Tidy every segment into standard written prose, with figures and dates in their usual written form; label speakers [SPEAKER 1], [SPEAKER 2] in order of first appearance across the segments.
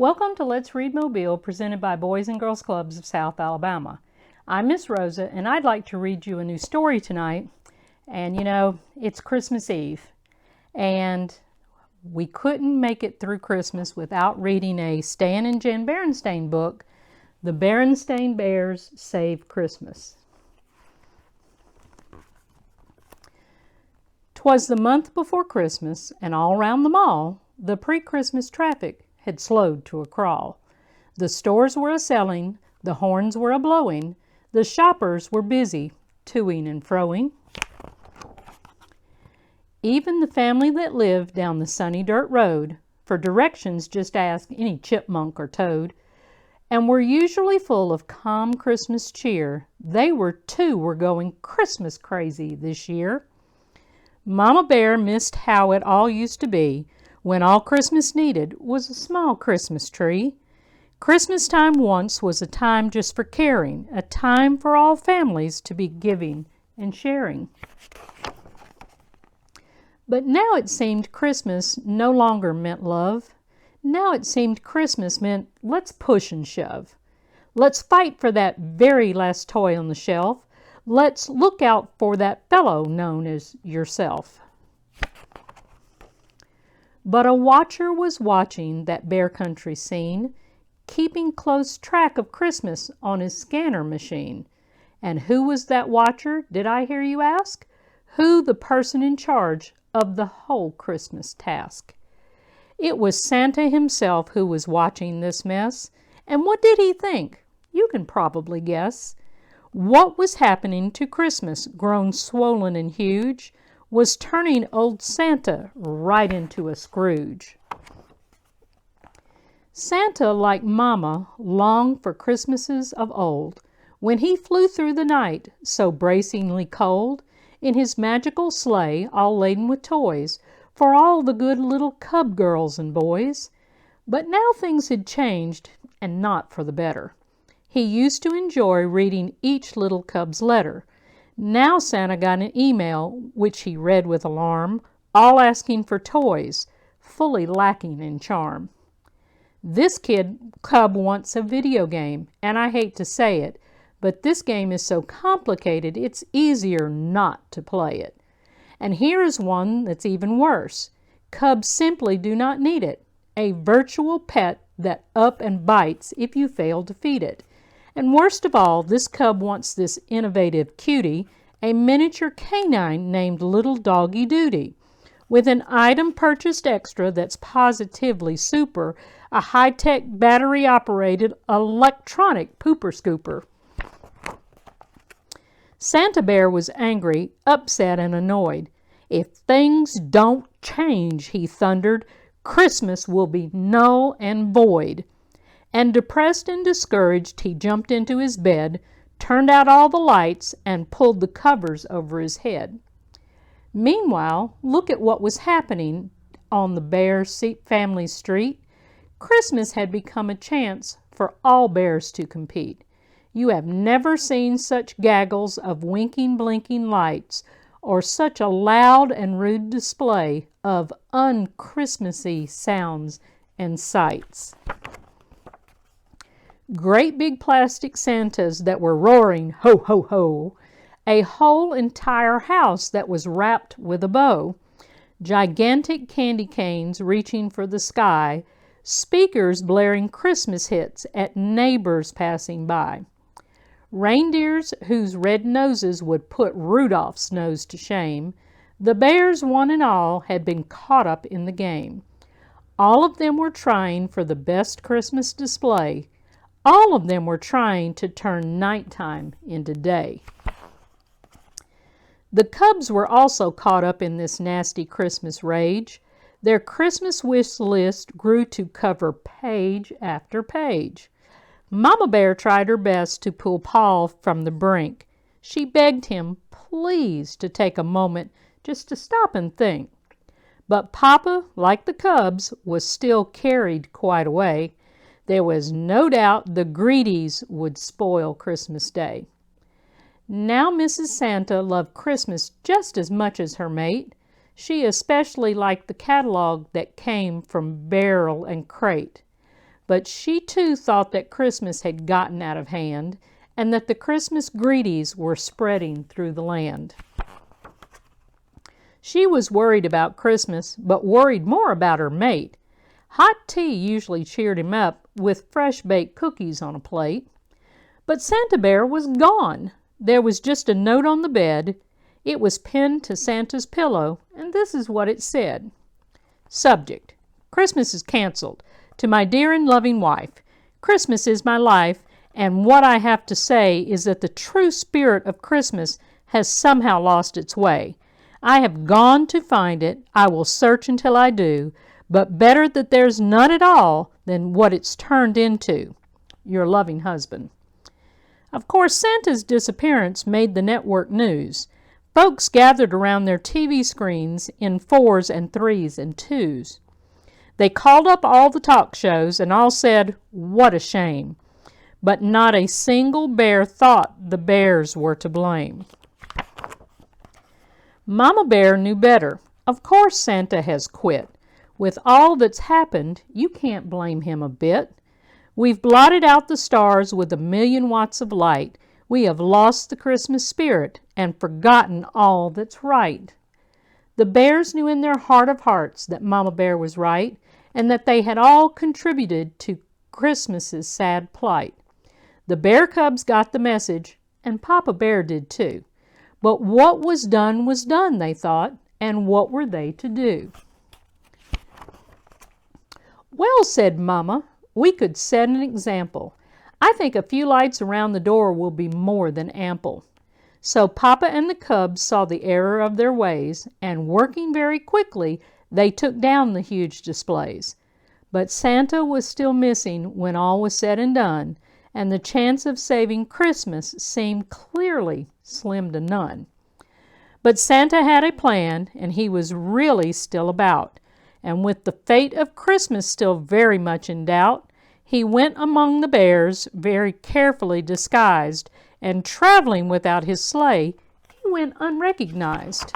[SPEAKER 1] Welcome to Let's Read Mobile, presented by Boys and Girls Clubs of South Alabama. I'm Miss Rosa, and I'd like to read you a new story tonight. And you know, it's Christmas Eve, and we couldn't make it through Christmas without reading a Stan and Jen Berenstain book, The Berenstain Bears Save Christmas. 'Twas the month before Christmas, and all round the mall, the pre-Christmas traffic had slowed to a crawl. The stores were a-selling, the horns were a-blowing, the shoppers were busy, toing and froing. Even the family that lived down the sunny dirt road, for directions just ask any chipmunk or toad, and were usually full of calm Christmas cheer, they were going Christmas crazy this year. Mama Bear missed how it all used to be, when all Christmas needed was a small Christmas tree. Christmas time once was a time just for caring, a time for all families to be giving and sharing. But now it seemed Christmas no longer meant love. Now it seemed Christmas meant let's push and shove. Let's fight for that very last toy on the shelf. Let's look out for that fellow known as yourself. But a watcher was watching that Bear Country scene, keeping close track of Christmas on his scanner machine. And who was that watcher, did I hear you ask? Who the person in charge of the whole Christmas task? It was Santa himself who was watching this mess. And what did he think? You can probably guess. What was happening to Christmas, grown swollen and huge, was turning old Santa right into a Scrooge. Santa, like Mama, longed for Christmases of old, when he flew through the night, so bracingly cold, in his magical sleigh, all laden with toys, for all the good little cub girls and boys. But now things had changed, and not for the better. He used to enjoy reading each little cub's letter. Now Santa got an email, which he read with alarm, all asking for toys, fully lacking in charm. This cub wants a video game, and I hate to say it, but this game is so complicated it's easier not to play it. And here is one that's even worse. Cubs simply do not need it. A virtual pet that up and bites if you fail to feed it. And worst of all, this cub wants this innovative cutie, a miniature canine named Little Doggy Duty, with an item purchased extra that's positively super, a high-tech battery-operated electronic pooper scooper. Santa Bear was angry, upset, and annoyed. If things don't change, he thundered, Christmas will be null and void. And depressed and discouraged, he jumped into his bed, turned out all the lights, and pulled the covers over his head. Meanwhile, look at what was happening on the Bear family street. Christmas had become a chance for all bears to compete. You have never seen such gaggles of winking, blinking lights, or such a loud and rude display of un-Christmassy sounds and sights. Great big plastic Santas that were roaring, ho, ho, ho. A whole entire house that was wrapped with a bow. Gigantic candy canes reaching for the sky. Speakers blaring Christmas hits at neighbors passing by. Reindeers whose red noses would put Rudolph's nose to shame. The bears, one and all, had been caught up in the game. All of them were trying for the best Christmas display. All of them were trying to turn nighttime into day. The cubs were also caught up in this nasty Christmas rage. Their Christmas wish list grew to cover page after page. Mama Bear tried her best to pull Paul from the brink. She begged him, please, to take a moment just to stop and think. But Papa, like the cubs, was still carried quite away. There was no doubt the greedies would spoil Christmas Day. Now Mrs. Santa loved Christmas just as much as her mate. She especially liked the catalog that came from barrel and crate. but she too thought that Christmas had gotten out of hand and that the Christmas greeties were spreading through the land. She was worried about Christmas, but worried more about her mate. Hot tea usually cheered him up, with fresh-baked cookies on a plate. But Santa Bear was gone. There was just a note on the bed. It was pinned to Santa's pillow, and this is what it said. Subject: Christmas is canceled. To my dear and loving wife, Christmas is my life, and what I have to say is that the true spirit of Christmas has somehow lost its way. I have gone to find it. I will search until I do, but better that there's none at all than what it's turned into. Your loving husband. Of course, Santa's disappearance made the network news. Folks gathered around their TV screens in 4s and 3s and 2s. They called up all the talk shows and all said, "What a shame." But not a single bear thought the bears were to blame. Mama Bear knew better. Of course Santa has quit. With all that's happened, you can't blame him a bit. We've blotted out the stars with 1,000,000 watts of light. We have lost the Christmas spirit and forgotten all that's right. The bears knew in their heart of hearts that Mama Bear was right, and that they had all contributed to Christmas's sad plight. The bear cubs got the message, and Papa Bear did too. But what was done, they thought, and what were they to do? "Well," said Mama, "we could set an example. I think a few lights around the door will be more than ample." So Papa and the cubs saw the error of their ways, and working very quickly, they took down the huge displays. But Santa was still missing when all was said and done, and the chance of saving Christmas seemed clearly slim to none. But Santa had a plan, and he was really still about, and with the fate of Christmas still very much in doubt, he went among the bears, very carefully disguised, and traveling without his sleigh, he went unrecognized.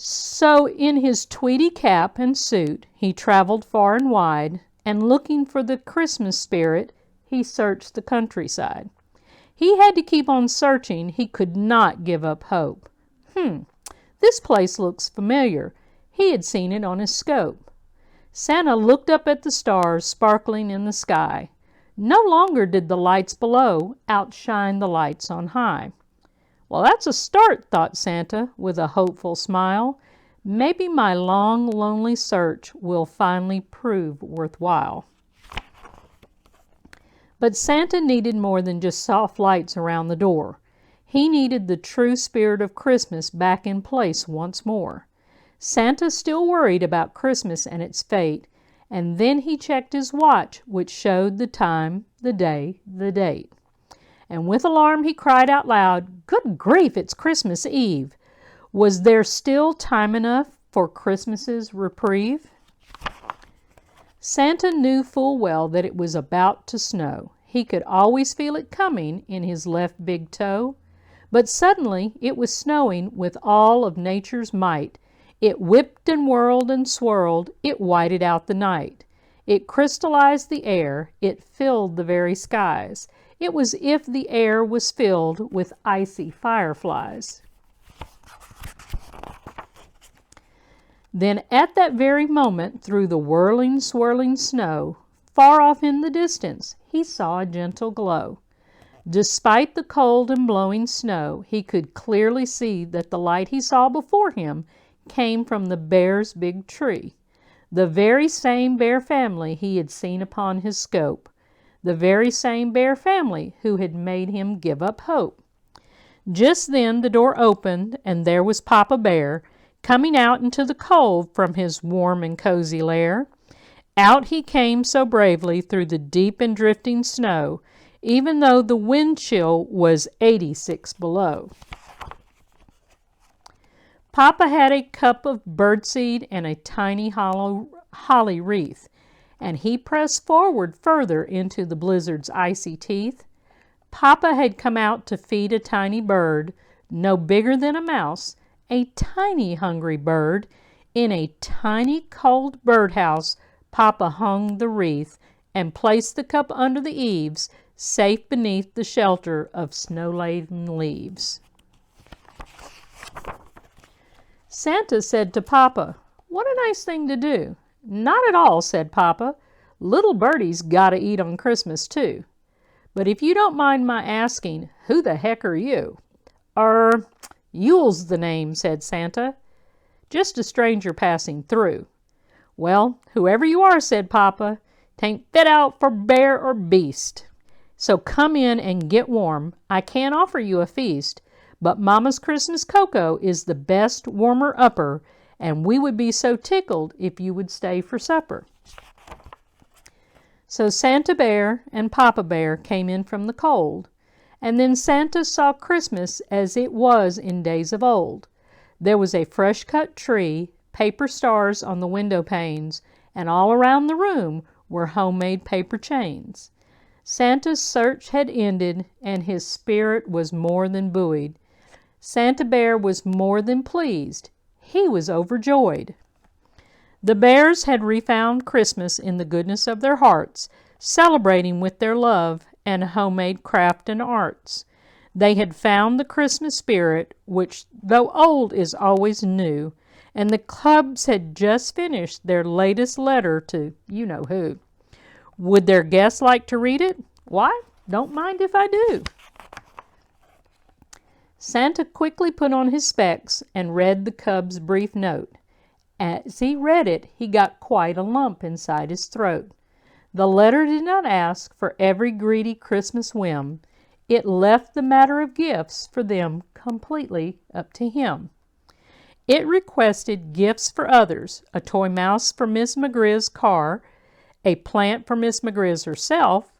[SPEAKER 1] So in his tweedy cap and suit, he traveled far and wide, and looking for the Christmas spirit, he searched the countryside. He had to keep on searching. He could not give up hope. This place looks familiar. He had seen it on his scope. Santa looked up at the stars sparkling in the sky. No longer did the lights below outshine the lights on high. "Well, that's a start," thought Santa with a hopeful smile. "Maybe my long, lonely search will finally prove worthwhile." But Santa needed more than just soft lights around the door. He needed the true spirit of Christmas back in place once more. Santa still worried about Christmas and its fate, and then he checked his watch, which showed the time, the day, the date. And with alarm he cried out loud, "Good grief, it's Christmas Eve!" Was there still time enough for Christmas's reprieve? Santa knew full well that it was about to snow. He could always feel it coming in his left big toe. But suddenly it was snowing with all of nature's might. It whipped and whirled and swirled. It whited out the night. It crystallized the air. It filled the very skies. It was as if the air was filled with icy fireflies. Then at that very moment, through the whirling, swirling snow, far off in the distance, he saw a gentle glow. Despite the cold and blowing snow, he could clearly see that the light he saw before him came from the bear's big tree. The very same bear family he had seen upon his scope. The very same bear family who had made him give up hope. Just then the door opened, and there was Papa Bear, coming out into the cold from his warm and cozy lair. Out he came so bravely through the deep and drifting snow, even though the wind chill was 86 below. Papa had a cup of birdseed and a tiny holly wreath, and he pressed forward further into the blizzard's icy teeth. Papa had come out to feed a tiny bird, no bigger than a mouse, a tiny hungry bird, in a tiny cold birdhouse Papa hung the wreath and placed the cup under the eaves, safe beneath the shelter of snow-laden leaves. Santa said to Papa, "What a nice thing to do." "Not at all," said Papa. "Little birdies gotta eat on Christmas too. But if you don't mind my asking, who the heck are you?" Yule's the name," said Santa. "Just a stranger passing through." "Well, whoever you are," said Papa, "'tain't fit out for bear or beast. So come in and get warm. I can't offer you a feast, but Mama's Christmas cocoa is the best warmer-upper, and we would be so tickled if you would stay for supper." So Santa Bear and Papa Bear came in from the cold, and then Santa saw Christmas as it was in days of old. There was a fresh-cut tree, paper stars on the window panes, and all around the room were homemade paper chains. Santa's search had ended, and his spirit was more than buoyed. Santa Bear was more than pleased. He was overjoyed. The bears had refound Christmas in the goodness of their hearts, celebrating with their love and homemade craft and arts. They had found the Christmas spirit, which, though old, is always new, and the Cubs had just finished their latest letter to you-know-who. Would their guests like to read it? Why, don't mind if I do. Santa quickly put on his specs and read the Cub's brief note. As he read it, he got quite a lump inside his throat. The letter did not ask for every greedy Christmas whim. It left the matter of gifts for them completely up to him. It requested gifts for others, a toy mouse for Miss McGrizz's car, a plant for Miss McGrizz herself,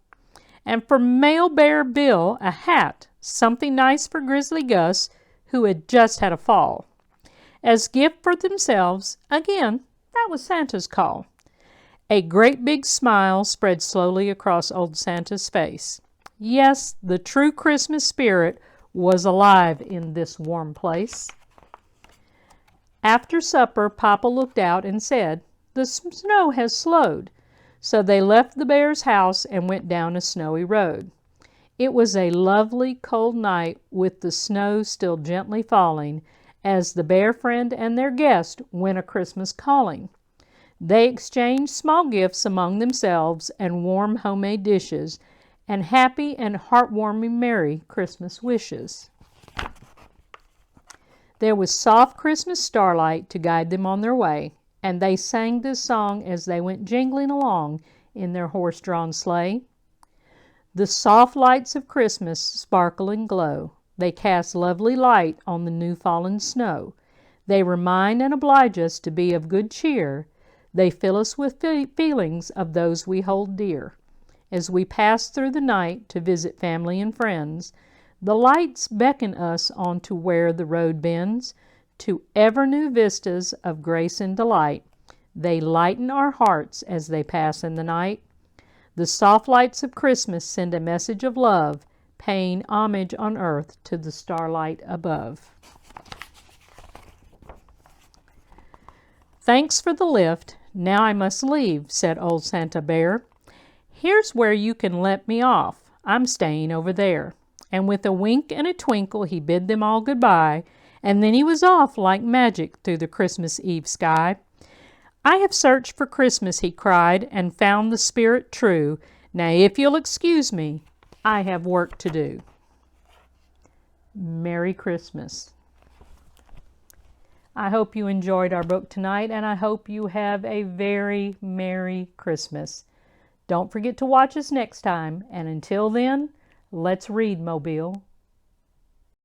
[SPEAKER 1] and for Male Bear Bill a hat, something nice for Grizzly Gus, who had just had a fall. As gift for themselves, again, that was Santa's call. A great big smile spread slowly across old Santa's face. Yes, the true Christmas spirit was alive in this warm place. After supper, Papa looked out and said, "The snow has slowed." So they left the bear's house and went down a snowy road. It was a lovely cold night with the snow still gently falling as the bear friend and their guest went a Christmas calling. They exchanged small gifts among themselves and warm homemade dishes and happy and heartwarming Merry Christmas wishes. There was soft Christmas starlight to guide them on their way, and they sang this song as they went jingling along in their horse-drawn sleigh. The soft lights of Christmas sparkle and glow. They cast lovely light on the new-fallen snow. They remind and oblige us to be of good cheer. They fill us with feelings of those we hold dear. As we pass through the night to visit family and friends, the lights beckon us on to where the road bends, to ever new vistas of grace and delight. They lighten our hearts as they pass in the night. The soft lights of Christmas send a message of love, paying homage on earth to the starlight above. "Thanks for the lift. Now I must leave," said old Santa Bear. "Here's where you can let me off. I'm staying over there." And with a wink and a twinkle he bid them all goodbye, and then he was off like magic through the Christmas Eve sky. "I have searched for Christmas," he cried, "and found the spirit true. Now if you'll excuse me, I have work to do." Merry Christmas. I hope you enjoyed our book tonight, and I hope you have a very Merry Christmas. Don't forget to watch us next time, and until then, let's read, Mobile.